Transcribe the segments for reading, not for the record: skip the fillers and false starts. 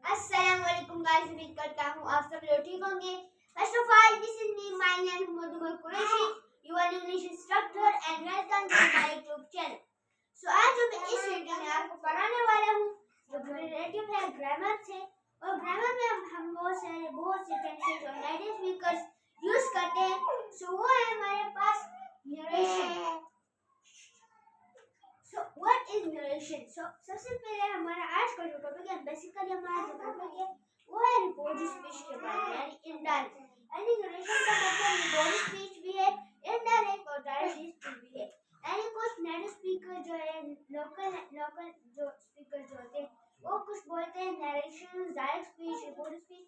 अस्सलाम वालेकुम गाइस, उम्मीद करता हूँ आप सब लोग ठीक होंगे। First of all, this is me, my name Mohammad Umar Qureshi, your English instructor and welcome to my YouTube channel. So आज जो मैं इस वीडियो में आपको पढ़ाने वाला हूँ जो रिलेटिव है ग्रामर से, और ग्रामर में हम बहुत से टेंसेस और नेटिव स्पीकर्स यूज करते हैं। सो वो है हमारे पास narration. So what is narration? So सबसे पहले हमारा आज का जो टॉपिक है, बेसिकली हमारा जो टॉपिक है वो है रिपोर्ट स्पीच के बारे में, यानी इनडायरेक्ट। यानी नरेशन का मतलब रिपोर्ट स्पीच भी है, इनडायरेक्ट और डायरेक्ट स्पीच भी है। यानी कुछ नेटिव स्पीकर जो है, लोकल जो स्पीकर जो होते हैं वो कुछ बोलते हैं narration, direct speech, report speech.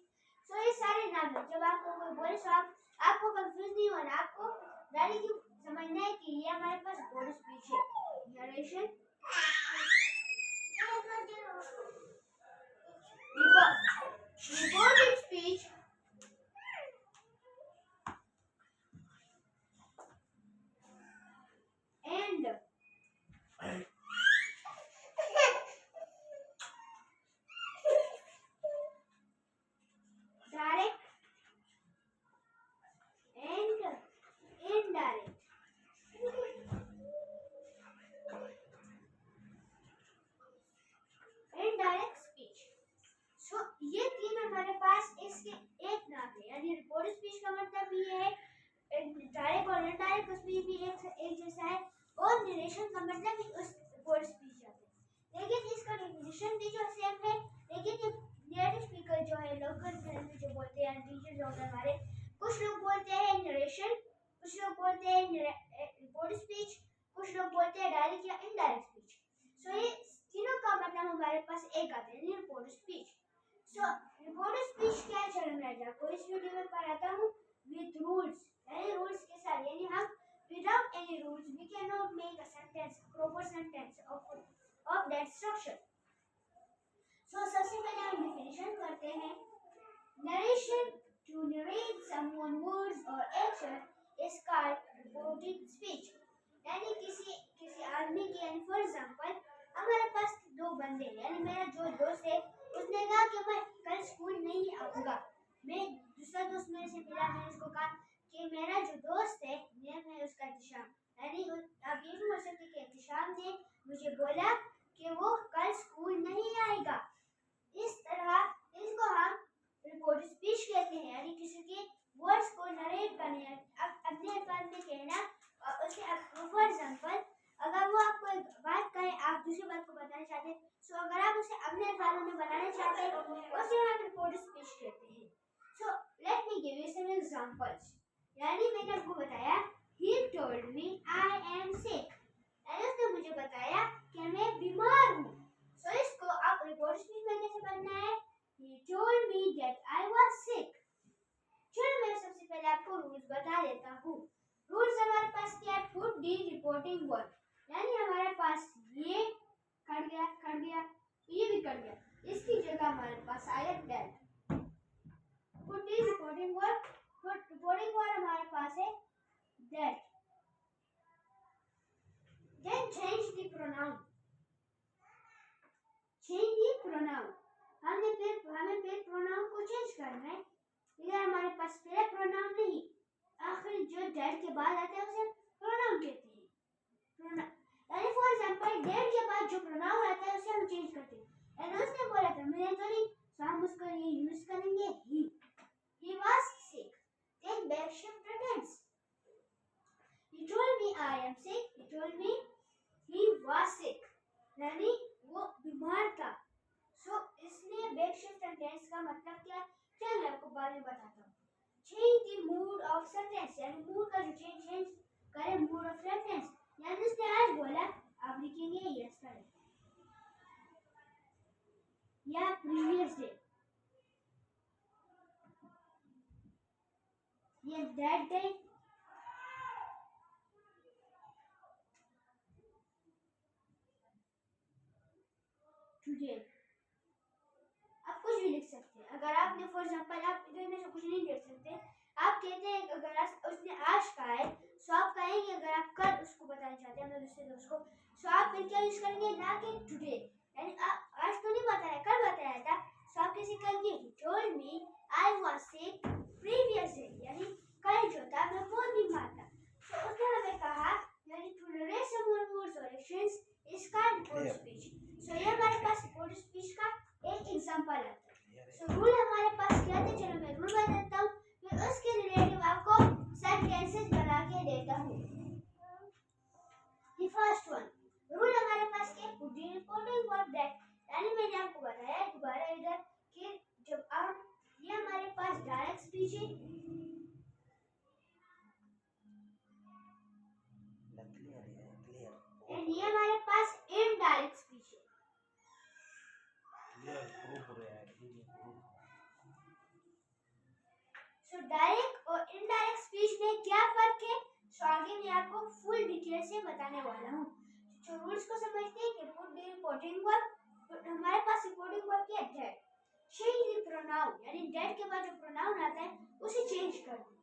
So ये सारे नाम है। जब आपको कोई बोले तो आपको कंफ्यूज नहीं होना, आपको डायरेक्टली समझना है कि ये हमारे पास रिपोर्ट स्पीच है। Narration. Recorded speech and direct and indirect. Indirect speech. So ये तीन हमारे पास इसके एक नाम है, यानी रिपोर्ट स्पीच का मतलब ये है, डायरेक्ट और इनडायरेक्ट स्पीच भी एक जैसा है, और नरेशन का मतलब भी उस रिपोर्ट स्पीच है। लेकिन इसका डेफिनेशन भी जो सेम है, लेकिन ये नेटिव स्पीकर जो है, लोकल में जो बोलते हैं, टीचर जो होते हैं हमारे, कुछ लोग बोलते हैं नरेशन, कुछ लोग बोलते हैं रिपोर्ट स्पीच, कुछ लोग बोलते हैं डायरेक्ट या इनडायरेक्ट स्पीच। सो ये तीनों का मतलब हमारे पास एक आता है, रिपोर्ट स्पीच। सो रिपोर्ट स्पीच क्या चल रहा है, आपको इस वीडियो में पढ़ाता हूँ विद रूल्स, यानी रूल्स के साथ, यानी हम without any rules we cannot make a sentence, proper sentence of that structure. So सबसे पहले हम definition करते हैं। Narration, to narrate someone words or action is called reported speech. यानी किसी आदमी की, यानी फॉर एग्जांपल हमारे पास दो बंदे हैं, यानी मेरा जो दोस्त है उसने कहा कि मैं कल स्कूल नहीं आऊंगा। मैं दूसरा दोस्त मेरे से मिला, मैंने उसको कहा कि मेरा जो दोस्त है नेम है उसका एहतिशाम, यानी आप ये भी बोल सकते कि एहतिशाम ने मुझे बोला कि वो कल स्कूल नहीं आएगा। इस तरह इसको हम रिपोर्ट स्पीच कहते हैं, यानी किसी के वर्ड्स को नरेट करना, अपने अल्फाज में कहना। उसे फॉर एग्जांपल अगर वो आपको एक बात कहे, आप दूसरी बात को बताना चाहते हैं, सो अगर आप उसे अपने अल्फाजों में बताना चाहते हैं उसे हम रिपोर्ट स्पीच कहते हैं। So let me give you some examples. यानी मैंने आपको बताया, he told me I am sick, यानी उसने मुझे बताया कि मैं बीमार हूँ। सो इसको आप रिपोर्ट स्पीच में कैसे करना है, he told me that I was sick। चलो मैं सबसे पहले आपको रूल्स बता देता हूँ। रूल्स हमारे पास क्या है, पुट दी रिपोर्टिंग वर्ड, यानी हमारे पास ये कट गया, ये भी कट गया, इसकी जगह हमारे पास आया that. Put the reporting word, reporting word हमारे पास है that. Then change the pronoun, change the pronoun, हमें फिर प्रोनाउन को चेंज करना है। इधर हमारे पास पहले प्रोनाउन नहीं, आखिर जो डेट के बाद आता है उसे प्रोनाउन कहते हैं। यानी फॉर एग्जांपल डेट के बाद जो प्रोनाउन आता है उसे हम चेंज करते हैं। यानी उसने बोला था मैंने तो नहीं, तो हम उसका ये यूज करेंगे he was sick। Take back shift tense, he told me I am sick, he told me he was sick, यानी वो बीमार था। सो इसलिए बैक शिफ्ट टेंस का मतलब क्या है, चल मैं आपको बाद में बताता हूँ। Change the mood of sentence, यानी मूड का जो चेंज करें, मूड ऑफ सेंटेंस, यानी उसने आज बोला, आप लिखेंगे यस्टरडे या प्रीवियस डे या दैट डे, टुडे। आप कुछ भी लिख सकते हैं। अगर आपने फॉर एग्जांपल आप इधर में से कुछ नहीं लिख सकते, आप कहते हैं अगर उसने आज कहा है, सो आप कहेंगे अगर आप कल उसको बताना चाहते हैं दूसरे दोस्त को, सो आप फिर क्या यूज करेंगे, ना कि टुडे, यानी आप आज तो नहीं बताया, कल बताया था, सो आप कैसे पीछे, एंड ये हमारे पास इनडायरेक्ट स्पीच है। सो डायरेक्ट और इनडायरेक्ट स्पीच में क्या फर्क है, सो आगे मैं आपको फुल डिटेल से बताने वाला हूँ। जो रूल्स को समझते हैं कि पुट द रिपोर्टिंग वर्ब, हमारे पास रिपोर्टिंग वर्ब क्या है, चेंज द प्रोनाउन, यानी डेट के बाद जो प्रोनाउन आता है उसे चेंज कर दो।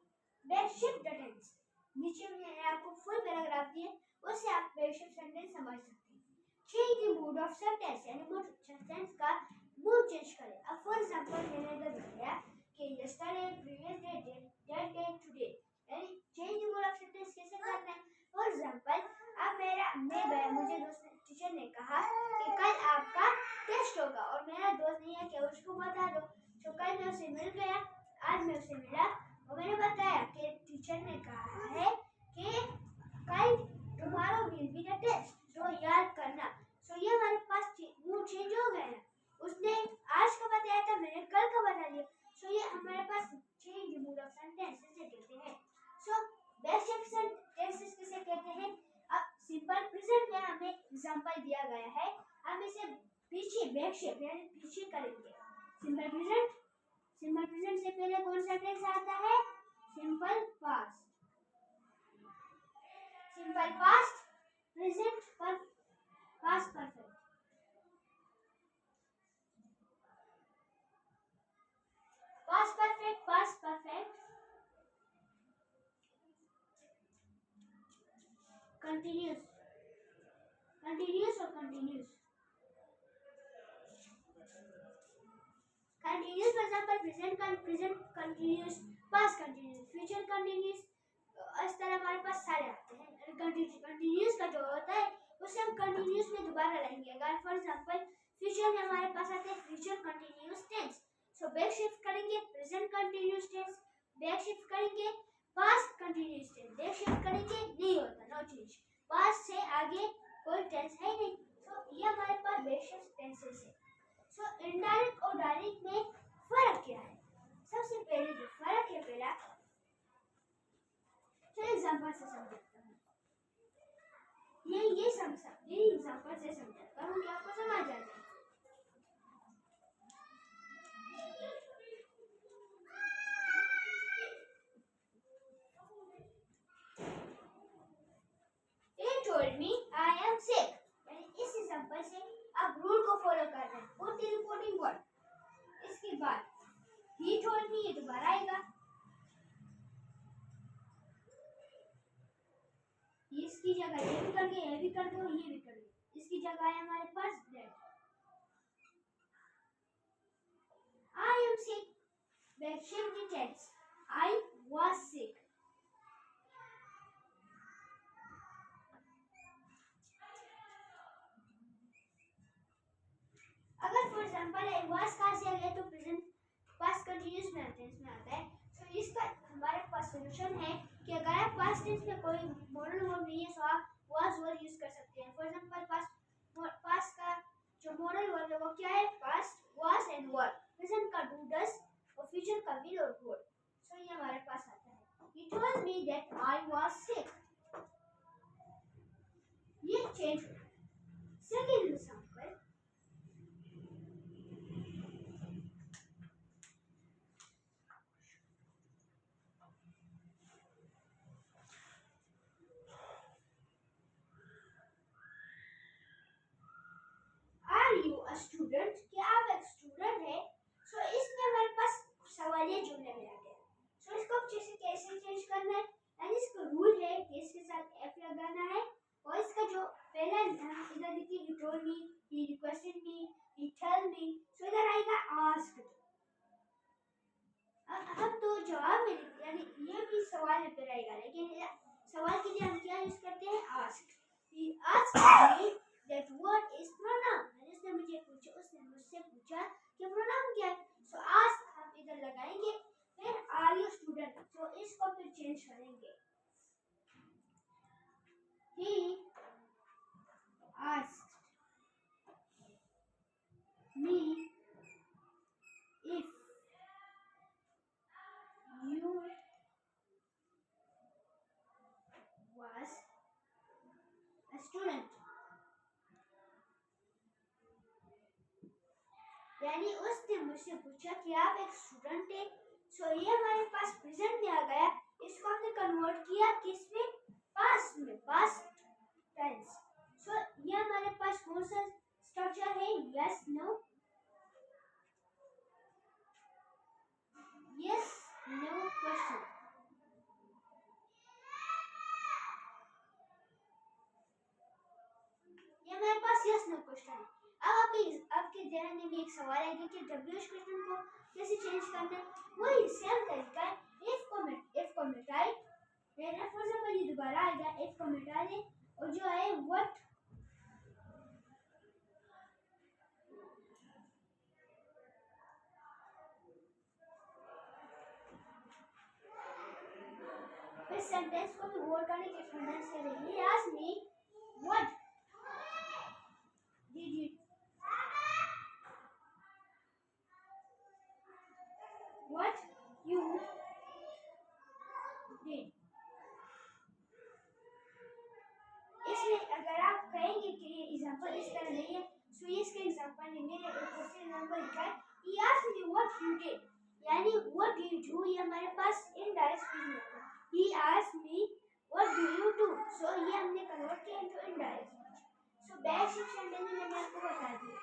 बैक शिफ्ट द टेंस, नीचे मैंने आपको फुल पैराग्राफ दिए, उससे आप बैक शिफ्ट सेंटेंस समझ सकते हैं। Change the mood of sentence, यानी मूड सेंटेंस का मूड चेंज करें। अब फॉर एग्जांपल मैंने इधर बताया कि yesterday, previous day, that day, today, यानी change the mood of sentence कैसे करना है। फॉर एग्जांपल अब मुझे टीचर ने कहा कि कल आपका टेस्ट होगा और मेरा दोस्त नहीं है, क्या उसको बता दो। तो कल मैं उसे मिल गया, आज मैं उसे मिला और मैंने बताया कि टीचर ने कहा है कि कल tomorrow will be the test, तो याद करना। सो ये हमारे पास मूड चेंज हो गया है, उसने आज का बताया था, मैंने कल का बता दिया। सो ये हमारे पास change the mood of sentence से कहते हैं। सो बैक शिफ्ट सेंटेंसेस किसे कहते हैं। अब सिंपल प्रेजेंट में हमें एग्जांपल दिया गया है, हम इसे पीछे बैक शिफ्ट यानी पीछे करेंगे। सिंपल प्रेजेंट से पहले कौन सा टेंस आता है, simple past. Simple past, present पर past perfect. Past perfect, past perfect, continuous, continuous और continuous. Continuous for example present continuous, past continuous, future continuous, इस तरह हमारे पास सारे आते हैं। कंटिन्यूअस का जो होता है उसे हम कंटिन्यूअस में दोबारा लाएंगे। अगर फॉर एग्जांपल फ्यूचर में हमारे पास आते हैं future continuous tense, so back shift करेंगे present continuous tense, back shift करेंगे past continuous tense, back shift करेंगे नहीं होता, नो चेंज, पास्ट से आगे कोई टेंस है नहीं। सो ये हमारे पास बैक शिफ्ट टेंसेस है। सो इनडायरेक्ट और डायरेक्ट में फर्क क्या है, सबसे पहले जो फर्क है पहला, चलिए एग्जांपल से समझाता हूँ। ये एग्जांपल से समझाता हूँ कि आपको समझ आ जाए। He told me I am sick, यानी इस एग्जांपल से आप रूल को फॉलो कर रहे हैं। पुट द रिपोर्टिंग वर्ड, इसके बाद he told me ये दोबारा आएगा, इसकी जगह ये भी कर दो, ये भी कर दो, ये भी कर दो, इसकी जगह है हमारे पास that I am sick, back shift the tense, I was sick। अगर फॉर एग्जांपल आई वाज कहां से आ गया तो प्रेजेंट पास्ट कंटीन्यूअस टेंस में आता है। सो इसका हमारे पास सॉल्यूशन है कि अगर आप पास्ट टेंस में कोई मॉडल वर्ब नहीं है, सो आप वाज वर्ब यूज कर सकते हैं। फॉर एग्जांपल पास्ट का जो मॉडल वर्ब है वो क्या है, past, was and were. Present का डू डज और फ्यूचर का विल और वुड। सो ये हमारे पास आता है, he told me that I was sick, ये चेंज हो। सेकंड एग्जांपल, स्टूडेंट, क्या आप एक स्टूडेंट है। सो इसमें हमारे पास सवालिया जुमले में आ गया। सो इसको कैसे चेंज करना है, यानी इसका रूल है कि इसके साथ एफ लगाना है और इसका जो पहला इधर देखिए, he told me, he requested me, he tell me, सो इधर आएगा asked। अब तो जवाब में यानी ये भी सवाल में फिर आएगा, लेकिन सवाल के लिए हम क्या यूज करते हैं, asked। he asked me that what is pronoun, उसने मुझे पूछा, उसने मुझसे पूछा कि प्रोनाउन क्या है। सो आस्क हम इधर लगाएंगे, फिर आर यू स्टूडेंट, सो इसको फिर चेंज करेंगे। ही आस्क्ड मी इफ यानी उसने मुझसे पूछा कि आप एक स्टूडेंट थे। सो ये हमारे पास प्रेजेंट में आ गया। इसको हमने कन्वर्ट किया किसमें? पास्ट में, पास्ट टेंस। सो ये हमारे पास कौन सा स्ट्रक्चर है? Yes no, yes no question. ये हमारे पास यस नो क्वेश्चन है। अब आपके ध्यान में भी एक सवाल आएगा कि डब्ल्यूएच क्वेश्चन को कैसे चेंज करना है। वही सेम तरीका है। इफ को मिटाए, फॉर एग्जांपल ये दोबारा आएगा, इफ को मिटा दे और जो है व्हाट, इस सेंटेंस को भी वर्ड करने के सेंटेंस से रही। Ask me what did you, what you did. इसमें अगर आप कहेंगे कि ये एग्जांपल इस तरह नहीं है, सो ये इसका एग्जांपल नहीं, मेरे दूसरे एग्जांपल लिखा है, he asked me what you did, यानी व्हाट डू यू डू, ये हमारे पास इनडायरेक्ट स्पीच में है। He asked me what do you do, so ये हमने कन्वर्ट किया into indirect speech. So back shift sentence में मैंने आपको बता दिया।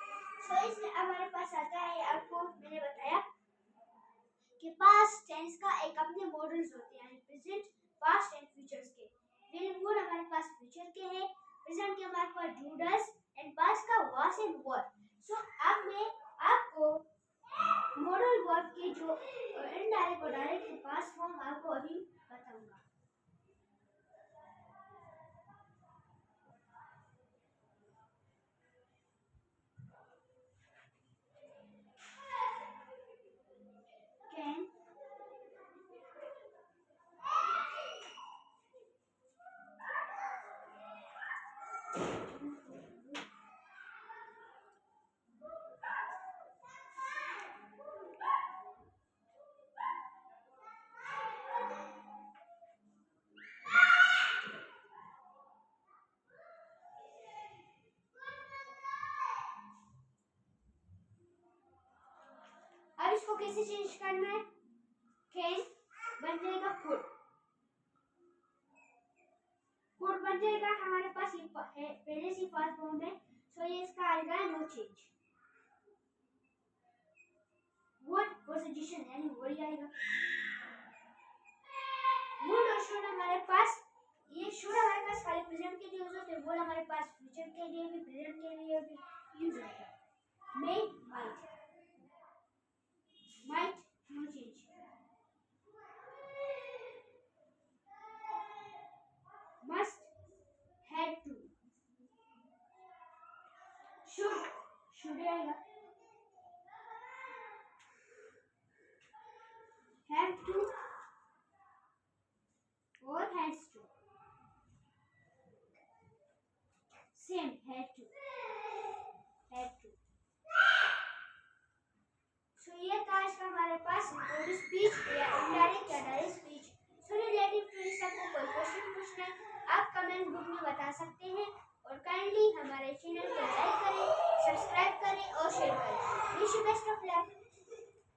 सो इसमें हमारे पास आता है, आपको मैंने बताया कि पास्ट टेंस का एक अपने मॉडल्स होते हैं, प्रेजेंट, पास्ट एंड फ्यूचर्स के। विल वुड हमारे पास फ्यूचर के हैं, प्रेजेंट के हमारे पास डू डज एंड पास्ट का वाज एंड वर। सो अब मैं आपको मॉडल वर्ब के जो इनडायरेक्ट और डायरेक्ट के पास्ट फॉर्म आपको अभी बताऊंगा। कैन, अब इसको कैसे चेंज करना है? कैन बन जाएगा कुड, कुड बन जाएगा हमारे पास ये है पहले से पास्ट फॉर्म में। सो ये इसका आएगा नो चेंज। वुड पोजीशन यानी वही आएगा। वुड और शुड हमारे पास, ये शुड हमारे पास खाली प्रेजेंट के लिए यूज होते हैं, वुड हमारे पास फ्यूचर के लिए भी, प्रेजेंट के लिए भी यूज होता है। मे, might, might no change, must, had to, should आएगा, have to और has to, same, had to। सो ये था आज का हमारे पास रिपोर्ट स्पीच या इनडायरेक्ट या direct speech. So relative to इस आपको कोई क्वेश्चन पूछना है, आप कमेंट बुक में बता सकते हैं। और काइंडली हमारे चैनल को लाइक करें, सब्सक्राइब करें और शेयर करें। Wish you best of luck.